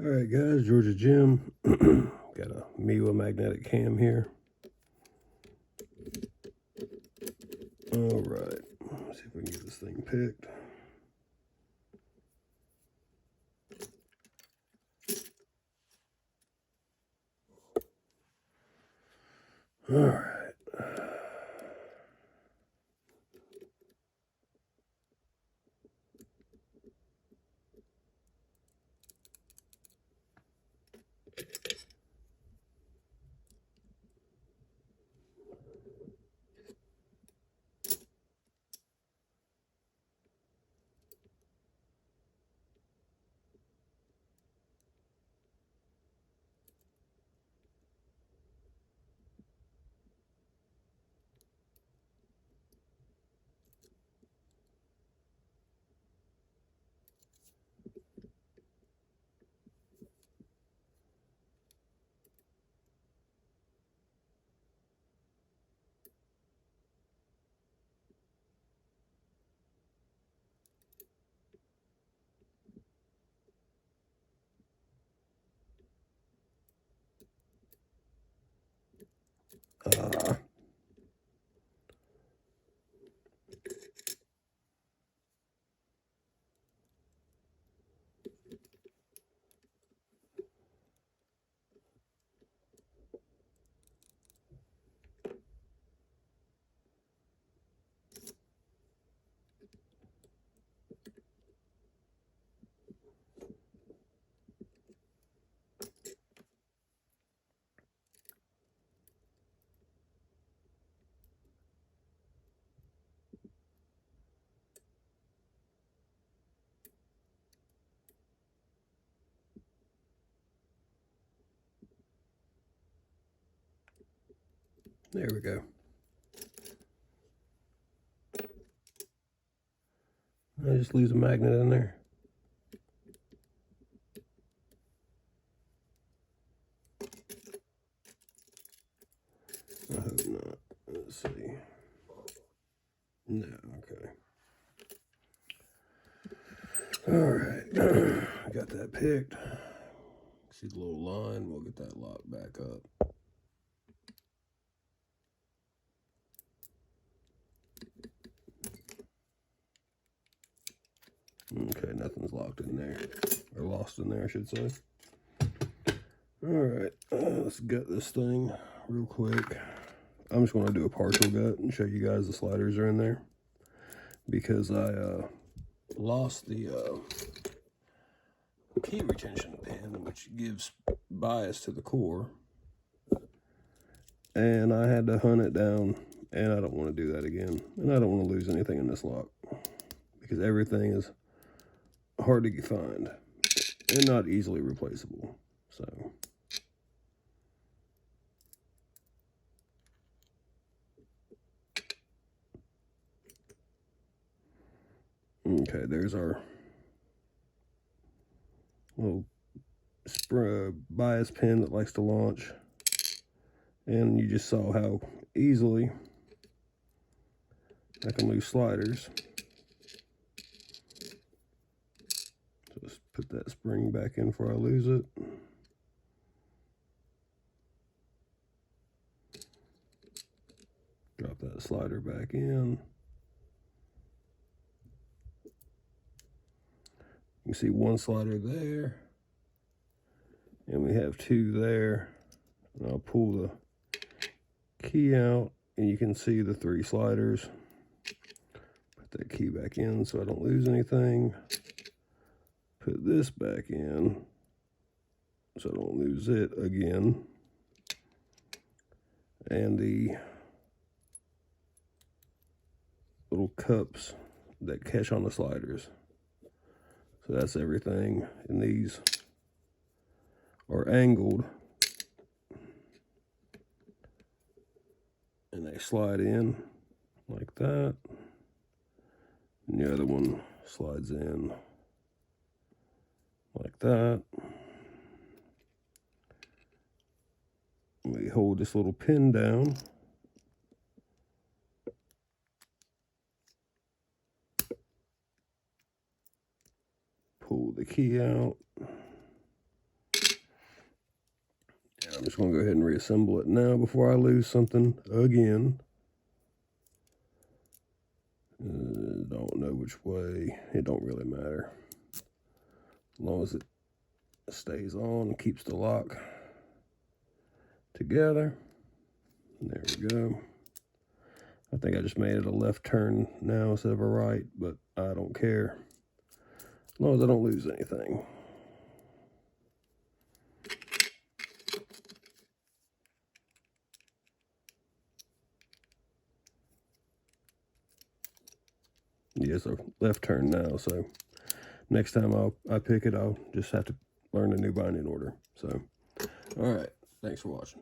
Alright guys, Georgia Jim. Got a Miwa magnetic cam here. Alright, let's see if we can get this thing picked. Alright. There we go. I just leave the magnet in there. I hope not. Let's see. No, okay. Alright, I got that picked. See the little line, we'll get that lock back up. Okay, nothing's locked in there, or lost in there, I should say. Alright, let's gut this thing real quick. I'm just going to do a partial gut and show you guys the sliders are in there, because I lost the key retention pin, which gives bias to the core, and I had to hunt it down, and I don't want to do that again, and I don't want to lose anything in this lock, because everything is hard to find and not easily replaceable. So okay, there's our little bias pin that likes to launch, and you just saw how easily I can lose sliders. So just put that spring back in before I lose it. Drop that slider back in. You can see one slider there, and we have two there. And I'll pull the key out, and you can see the three sliders. Put that key back in so I don't lose anything. Put this back in so I don't lose it again. And the little cups that catch on the sliders. So that's everything. And these are angled, and they slide in like that. And the other one slides in like that. We hold this little pin down. Pull the key out. I'm just going to go ahead and reassemble it now before I lose something again. Don't know which way. It don't really matter. As long as it stays on and keeps the lock together. There we go. I think I just made it a left turn now instead of a right, but I don't care. As long as I don't lose anything. Yeah, it's a left turn now, so next time I pick it, I'll just have to learn a new binding order. So, all right, thanks for watching.